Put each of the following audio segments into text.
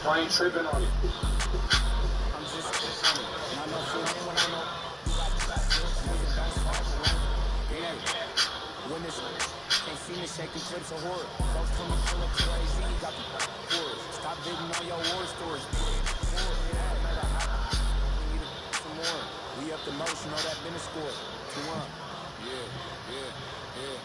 I ain't tripping on it. I'm just funny. And I know few men when I know you got niggas don't talk around. When this can't see me shaking clips of horror. Folks from the pull up to the AZ, got the wars. Stop bidding on your war stories. Some more. We up the most, you know that been a score. 2-1. Yeah.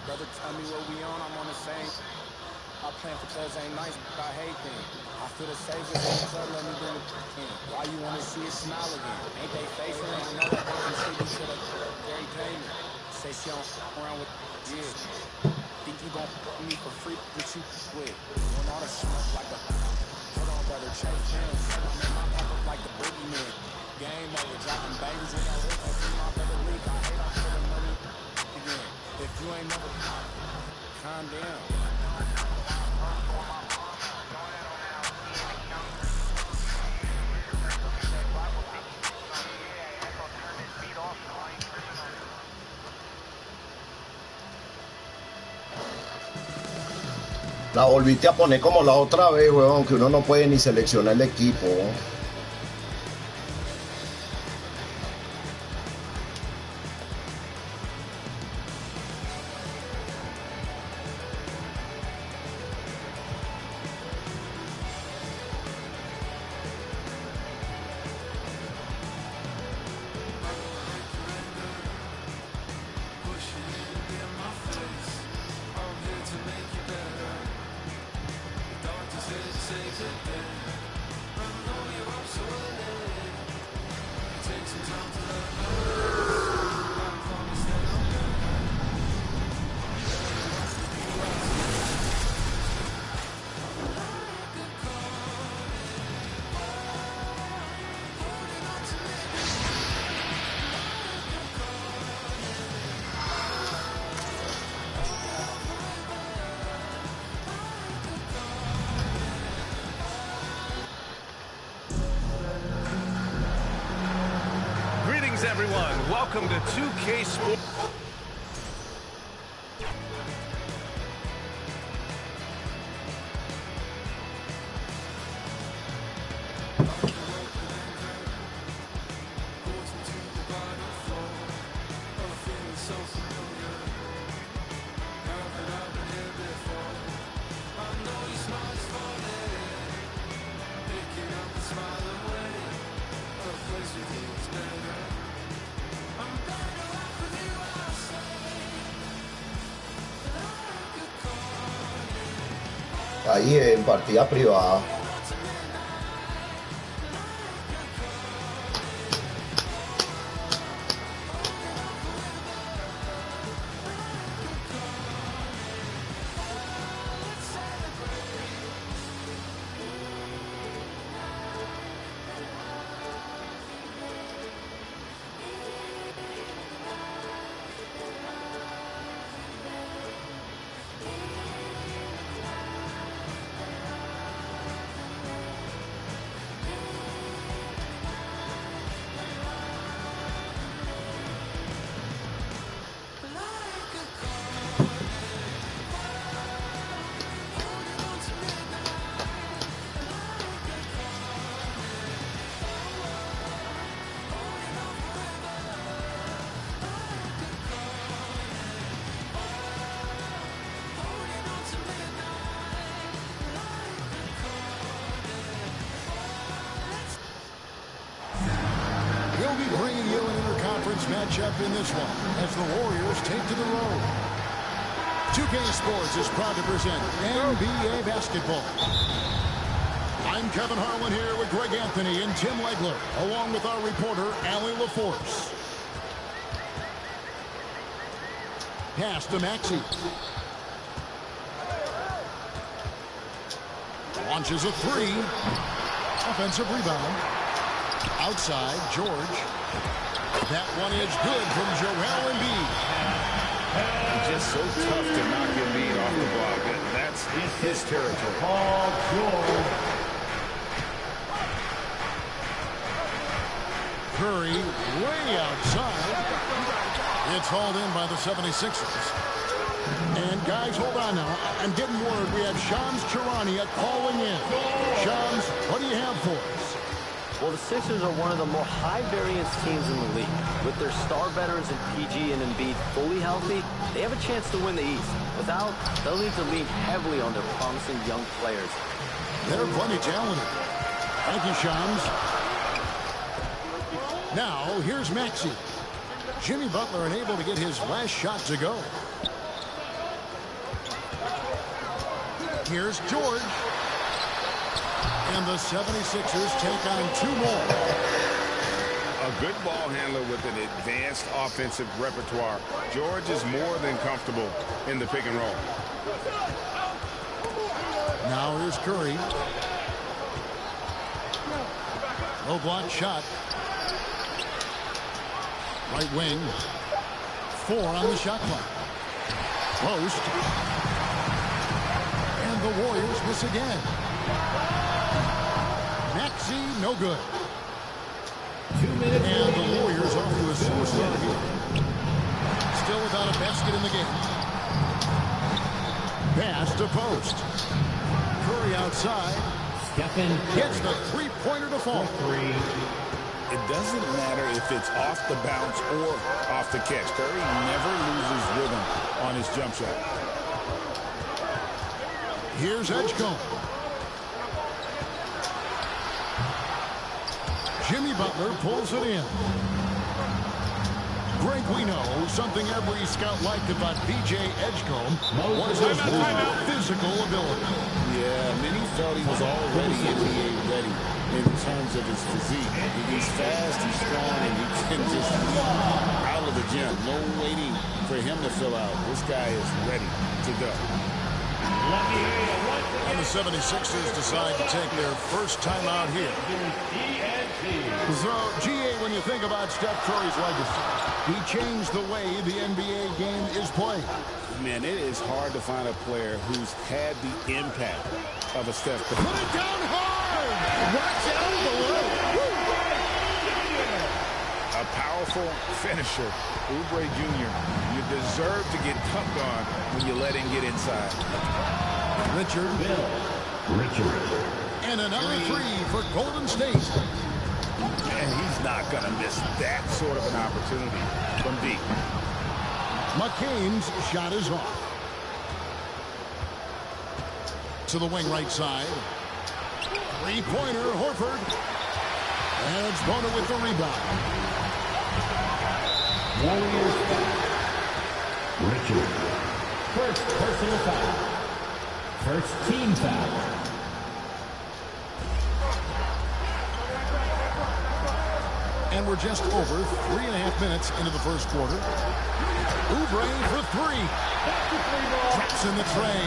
Brother, tell me what we on, I'm on the same. My plan for cuz ain't nice, but I hate them. I feel the safest in the club, let me bring it in. Why you wanna see it smile again? Ain't they faithful? I know that don't contribute to the very payment. Say she don't around with, yeah. Think you gon' me for free, but you with. Doing all the smoke like a, hold on brother, chase down. Say my name, I pop up like the boogeyman. Game over, dropping bangers in your hood, see my brother leak. I hate I'm putting money again. If you ain't never, calm down. La volviste a poner como la otra vez, weón, que uno no puede ni seleccionar el equipo. Everyone, welcome to 2K Sports. Ahí en partida privada. Matchup in this one as the Warriors take to the road. 2K Sports is proud to present NBA basketball. I'm Kevin Harlan here with Greg Anthony and Tim Legler, along with our reporter, Allie LaForce. Pass to Maxey. Launches a three. Offensive rebound. Outside, George. That one is good from Joel Embiid. Just so tough to knock Embiid off the block. That's his territory. Curry way outside. It's hauled in by the 76ers. And guys, hold on now. I'm getting word we have Shams Charania calling in. Sixers are one of the more high-variance teams in the league. With their star veterans in PG and Embiid fully healthy, they have a chance to win the East. Without, they'll need to lean heavily on their promising young players. They're plenty talented. Thank you, Shams. Now, here's Maxey. Jimmy Butler unable to get his last shot to go. Here's George. And the 76ers take on two more. A good ball handler with an advanced offensive repertoire. George is more than comfortable in the pick and roll. Now here's Curry. Low block shot. Right wing. 4 on the shot clock. Post. And the Warriors miss again. Maxey, no good. 2 minutes. And the Warriors off to a slow start here. Still without a basket in the game. Pass to Post. Curry outside. Stephen Gets the three-pointer to fall. It doesn't matter if it's off the bounce or off the catch. Curry never loses rhythm on his jump shot. Here's Edgecombe. Jimmy Butler pulls it in. Greg, we know something every scout liked about B.J. Edgecombe was his physical ability. Yeah, many felt he was already NBA ready in terms of his physique. He's fast, he's strong, and he can just leave out of the gym. No waiting for him to fill out. This guy is ready to go. And the 76ers decide to take their first time out here. So, G.A., when you think about Steph Curry's legacy, he changed the way the NBA game is played. Man, it is hard to find a player who's had the impact of a Steph Curry. Put it down hard! Watch out below! A powerful finisher, Oubre Jr. You deserve to get dunked on when you let him get inside. Richard. And another three for Golden State. And he's not going to miss that sort of an opportunity from deep. McCain's shot is off. To the wing right side. Three-pointer, Horford. And it's Bona with the rebound. Warriors foul. Richard. First personal foul. First team foul. And we're just over 3.5 minutes into the first quarter. Oubre for three. Drops in the tray.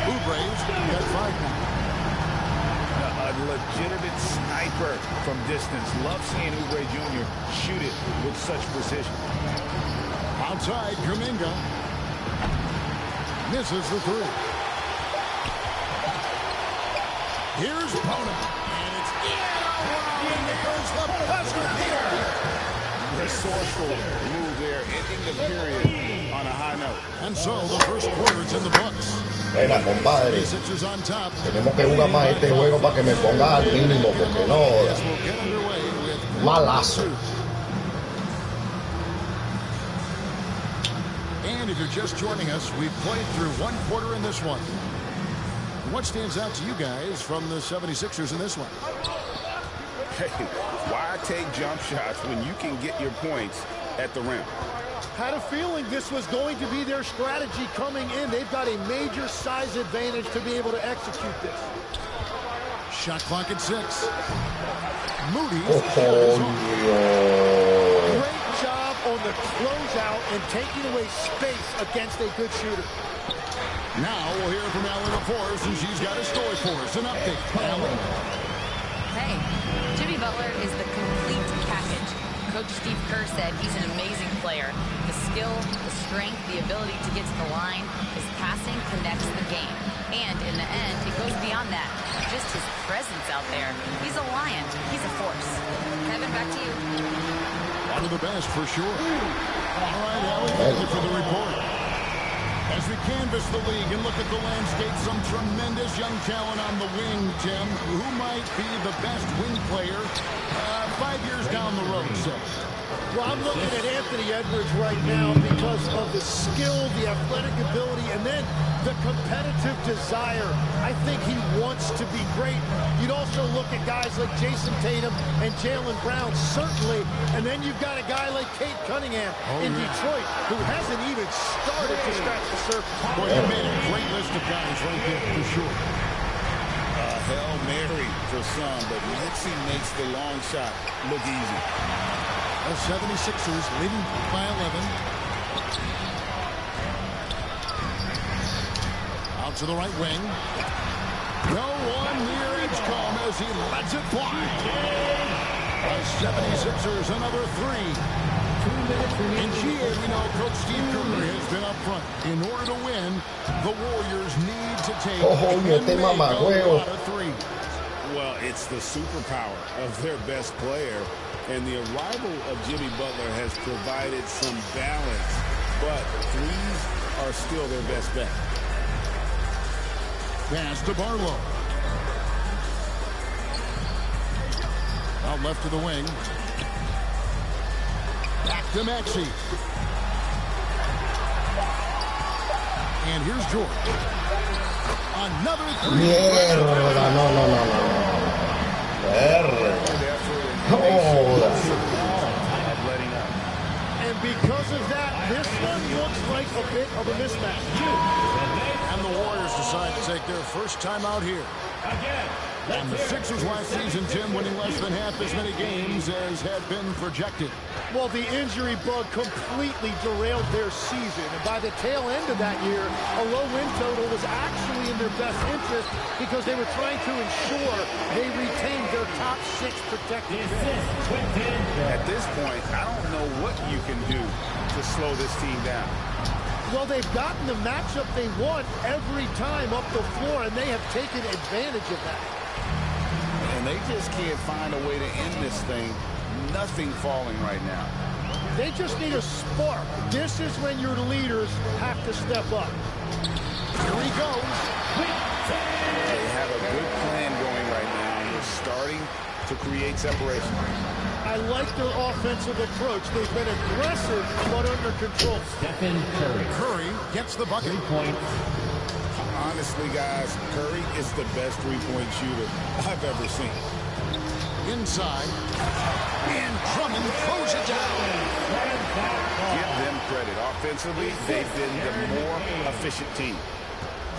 Oubre's got 5 now. A legitimate sniper from distance. Love seeing Oubre Jr. shoot it with such precision. Outside, Kuminga. Misses the three. Here's Bona. And it's in. And there goes the buzzer beater. Resourceful move there, ending the period on a high note. And so the first quarter is in the books. Buena, compadre. Sixers on top. Tenemos que jugar más este juego para que me ponga al mínimo, porque no, We'll get underway with malazo. And if you're just joining us, we've played through one quarter in this one. What stands out to you guys from the 76ers in this one? Hey, why take jump shots when you can get your points at the rim? Had a feeling this was going to be their strategy coming in. They've got a major size advantage to be able to execute this. Shot clock at 6. Moody. Great job on the closeout and taking away space against a good shooter. Now we'll hear from Allie LaForce, and she's got a story for us. An update. Allie. Hey, Jimmy Butler is the complete package. Coach Steve Kerr said he's an amazing player. The skill, the strength, the ability to get to the line, his passing connects the game. And in the end, it goes beyond that. Just his presence out there. He's a lion. He's a force. Kevin, back to you. One of the best, for sure. All right, Allie, thank you for the report. As we canvass the league and look at the landscape, some tremendous young talent on the wing, Tim. Who might be the best wing player 5 years down the road, say? Well, I'm looking at Anthony Edwards right now because of the skill, the athletic ability, and then the competitive desire. I think he wants to be great. You'd also look at guys like Jason Tatum and Jaylen Brown, certainly. And then you've got a guy like Cade Cunningham in Detroit who hasn't even started to scratch the surface. Boy, you made a great list of guys right there, for sure. Hail Mary for some, but Nixie makes the long shot look easy. The 76ers leading by 11. Out to the right wing. No one near Edgecombe as he lets it fly. The 76ers another three. 2 minutes remaining. In GA, we know Coach Steve Kerr has been up front. In order to win, the Warriors need to take mamagüevo. three. Well, it's the superpower of their best player, and the arrival of Jimmy Butler has provided some balance, but threes are still their best bet. Pass to Barlow. Out left to the wing. Back to Maxey. And here's George. Another three. Mierda, no. And because of that, this one looks like a bit of a mismatch. And the Warriors decide to take their first time out here. And the Sixers last season, Tim, winning less than half as many games as had been projected. Well, the injury bug completely derailed their season. And by the tail end of that year, a low win total was actually in their best interest because they were trying to ensure they retained their top 6 protected picks. At this point, I don't know what you can do to slow this team down. Well, they've gotten the matchup they want every time up the floor, and they have taken advantage of that. And they just can't find a way to end this thing. Nothing falling right now. They just need a spark. This is when your leaders have to step up. Here he goes. They have a good plan going right now, and they're starting to create separation. I like their offensive approach. They've been aggressive, but under control. Stephen Curry. Curry gets the bucket. 3 points. Honestly, guys, Curry is the best three-point shooter I've ever seen. Inside. And Drummond throws it down. Give them credit. Offensively, they've been the more efficient team.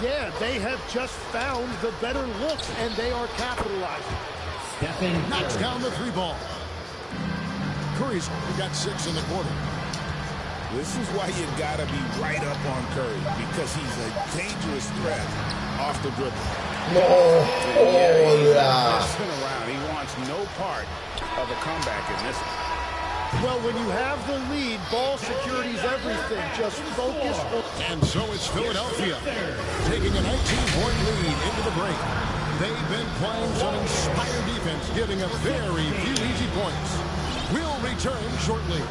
Yeah, they have just found the better looks, and they are capitalizing. Stephen Knocks Curry. down the three ball. Curry's got 6 in the quarter. This is why you got to be right up on Curry, because he's a dangerous threat off the dribble. Spin around. He wants no part of a comeback in this one. Well, when you have the lead, ball security is everything. Just focus on... And so it's Philadelphia taking a 19-point lead into the break. They've been playing some inspired defense, giving up very few easy points. We'll return shortly.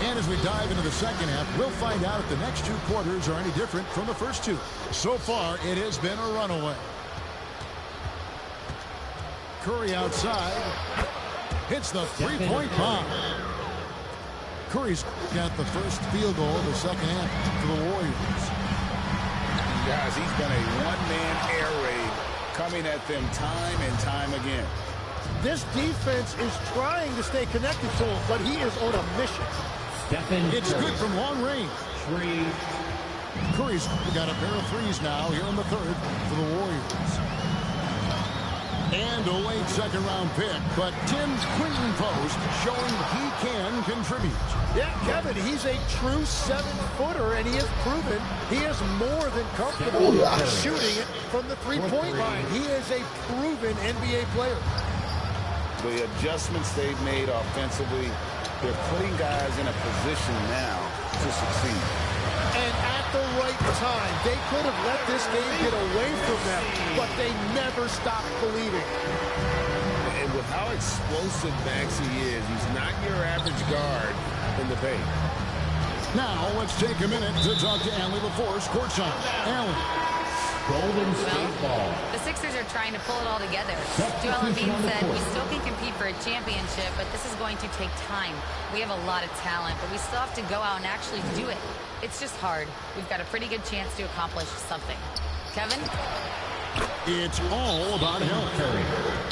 And as we dive into the second half, we'll find out if the next 2 quarters are any different from the first 2. So far, it has been a runaway. Curry outside. Hits the three-point bomb. Curry's got the first field goal of the second half for the Warriors. Guys, he's been a one-man air raid coming at them time and time again. This defense is trying to stay connected to him, but he is on a mission. Stephen It's Curry. good from long range. 3. Curry's got a pair of threes now here in the third for the Warriors. And a late second-round pick, but Tim Quinton Post showing he can contribute. Yeah, Kevin, he's a true 7-footer, and he has proven he is more than comfortable shooting it from the three-point line. He is a proven NBA player. The adjustments they've made offensively, they're putting guys in a position now to succeed. And at the right time, they could have let this game get away from them, but they never stopped believing. And with how explosive Maxey is, he's not your average guard in the paint. Now, let's take a minute to talk to Allie LaForce, courtside. Allie. Golden State ball. The Sixers are trying to pull it all together. Joel Embiid said, we still can compete for a championship, but this is going to take time. We have a lot of talent, but we still have to go out and actually do it. It's just hard. We've got a pretty good chance to accomplish something. Kevin? It's all about health.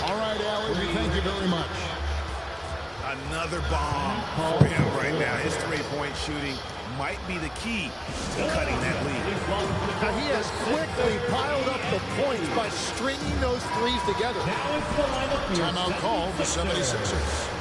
All right, Allie, thank you very much. Another bomb for him right now. His three-point shooting might be the key to cutting that lead. Now he has quickly piled up the points by stringing those threes together. Timeout call for 76ers.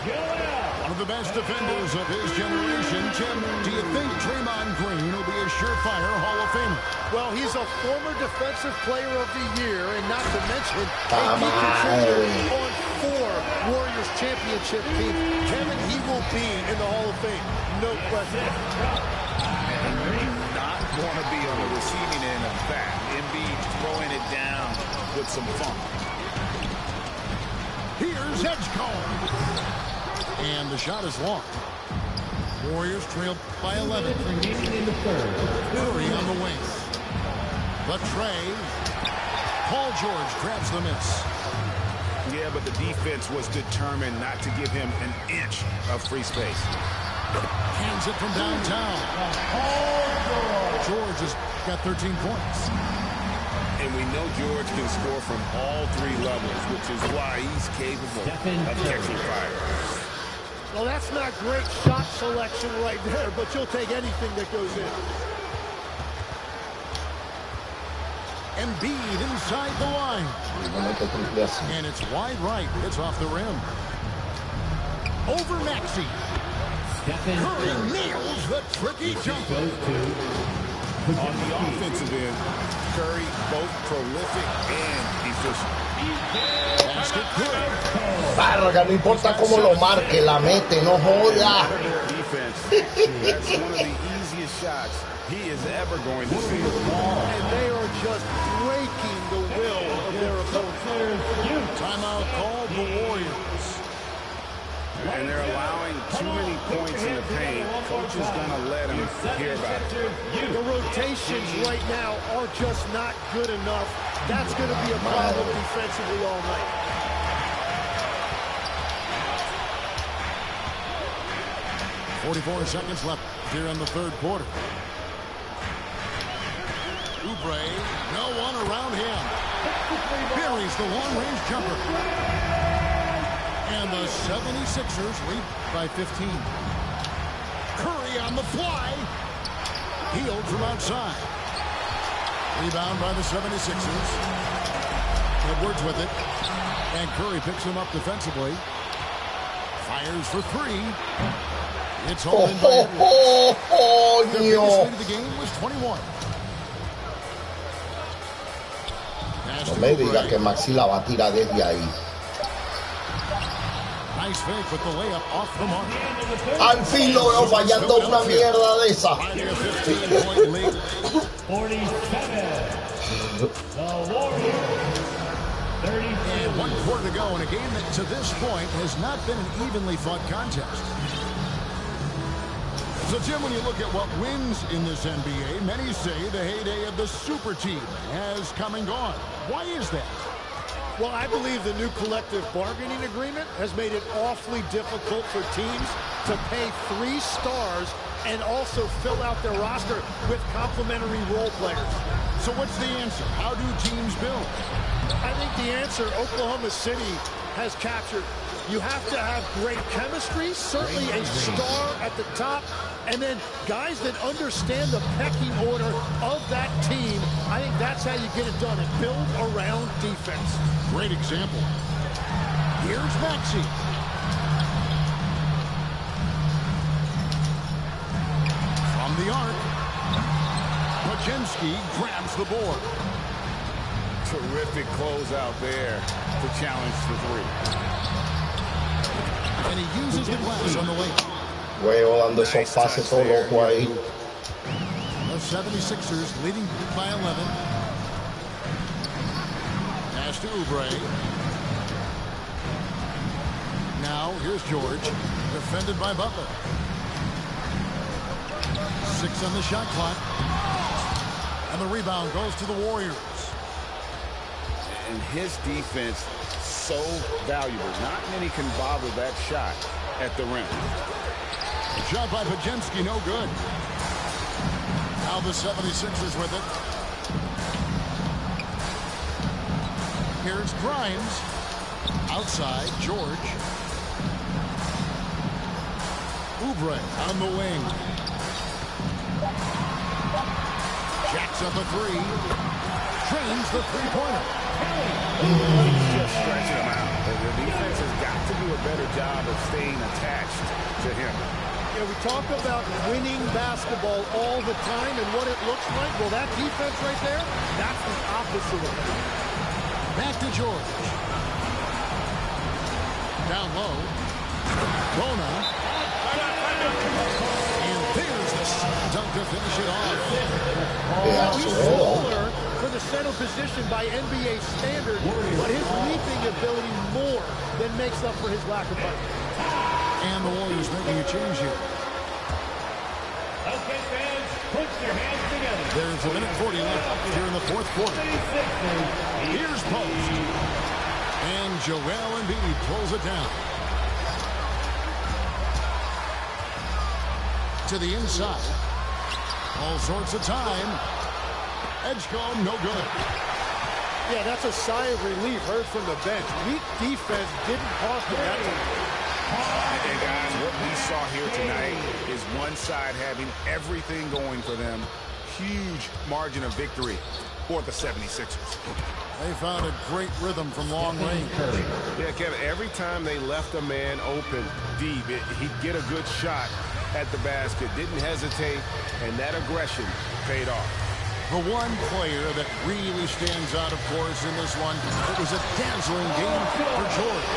One of the best defenders of his generation, Tim. Do you think Draymond Green will be a surefire Hall of Famer? Well, he's a former Defensive Player of the Year, and not to mention a key contributor on 4 Warriors championship teams. Kevin, he will be in the Hall of Fame, no question. Not going to be on the receiving end of that. Embiid throwing it down with some funk. Here's Edgecombe. And the shot is long. Warriors trail by 11. Remaining in the third. Curry on the wing. The tray. Paul George grabs the miss. Yeah, but the defense was determined not to give him an inch of free space. Hands it from downtown. George has got 13 points. And we know George can score from all 3 levels, which is why he's capable of catching fire. Well, that's not great shot selection right there, but you'll take anything that goes in. Embiid inside the line. And it's wide right. It's off the rim. Over Maxey. Curry nails the tricky jumper. On the offensive end, Curry both prolific and efficient. Basket good. Varga, no importa cómo lo marque, la mete, no joda. Defense. That's one of the easiest shots he is ever going to see. And they are just breaking the will of their opponent. Timeout called the Warriors. And they're allowing too many points in the paint. Coach is going to let him hear about it. The rotations right now are just not good enough. That's going to be a problem defensively all night. .44 seconds left here in the third quarter. Oubre, no one around him. Buries the long-range jumper. And the 76ers lead by 15. Curry on the fly. Healed from outside. Rebound by the 76ers. Edwards with it. And Curry picks him up defensively. Fires for 3. It's home in by Edwards. The biggest lead of the game was 21. No me diga que Maxi la va a tirar desde ahí. Nice fake with the layup off the mark. Al fin lo veo fallando una mierda de esa. 47. The Warriors. 30. And 1 quarter to go in a game that to this point has not been an evenly fought contest. So, Jim, when you look at what wins in this NBA, many say the heyday of the super team has come and gone. Why is that? Well, I believe the new collective bargaining agreement has made it awfully difficult for teams to pay 3 stars and also fill out their roster with complementary role players. So what's the answer? How do teams build? I think the answer Oklahoma City has captured. You have to have great chemistry, certainly a star at the top, and then guys that understand the pecking order of that team. I think that's how you get it done, and build around defense. Great example. Here's Maxey. From the arc, Paczynski grabs the board. Terrific closeout there to challenge the 3. And he uses the glass on the lane. Huevo dando esos pases todo loco ahí. The 76ers leading by 11. Pass to Oubre. Now here's George, defended by Butler. 6 on the shot clock. And the rebound goes to the Warriors. And his defense so valuable. Not many can bother that shot at the rim. Shot by Pajemski, no good. Now the 76ers with it. Here's Grimes. Outside, George. Oubre on the wing. Jacks up a three. Trains the three-pointer. He's just stretching him out. The defense has got to do a better job of staying attached to him. Yeah, we talk about winning basketball all the time and what it looks like. Well, that defense right there, that's the opposite of that. Back to George. Down low. Bona. And there's the dunk to finish it off. He's smaller for the center position by NBA standard, but his leaping ability more than makes up for his lack of height. And the Warriors making a change here. Okay, fans, put your hands together. There's a minute 40 left here in the fourth quarter. Here's post. And Joel Embiid pulls it down. To the inside. All sorts of time. Edgecombe, no good. Yeah, that's a sigh of relief heard from the bench. Weak defense didn't cost him that time. And guys, what we saw here tonight is one side having everything going for them. Huge margin of victory for the 76ers. They found a great rhythm from long range. Yeah, Kevin, every time they left a man open deep, he'd get a good shot at the basket. Didn't hesitate, and that aggression paid off. The one player that really stands out, of course, in this one, it was a dazzling game for George.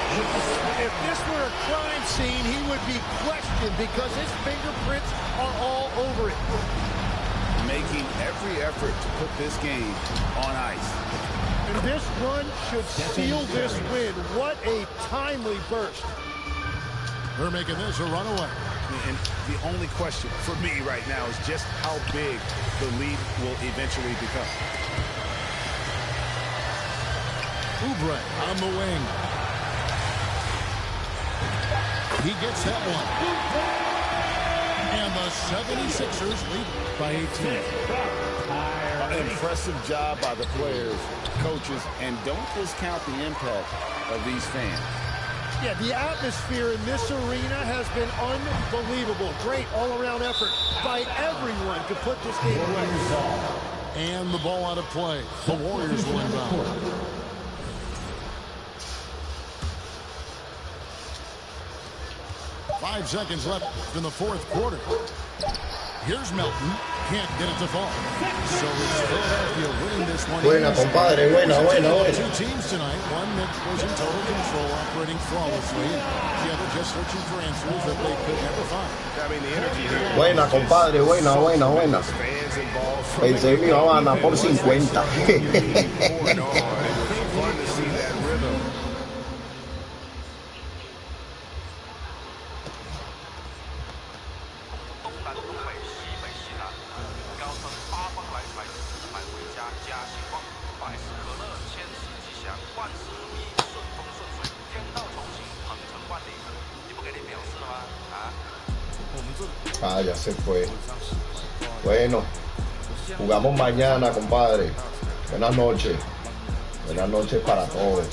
If this were a crime scene, he would be questioned because his fingerprints are all over it. Making every effort to put this game on ice. And this run should seal this win. What a timely burst. They're making this a runaway. And the only question for me right now is just how big the lead will eventually become. Oubre on the wing. He gets that one. And the 76ers lead by 18. An impressive job by the players, coaches, and don't discount the impact of these fans. Yeah, the atmosphere in this arena has been unbelievable. Great all-around effort by everyone to put this game away. And the ball out of play. The Warriors will inbound. Five seconds left in the fourth quarter. Here's Melton. Can't get it to fall. So it's Philadelphia winning this one. Buena, compadre. Buena. Two teams tonight. One that was in total control, operating flawlessly. The other just searching for answers that they could never find. I mean, the energy here. Buena, compadre. Buena. Fans involved. Pensé que iba a ganar por 50. It was fun to see that rhythm. Ah, ya se fue. Bueno, jugamos mañana, compadre. Buenas noches. Buenas noches para todos.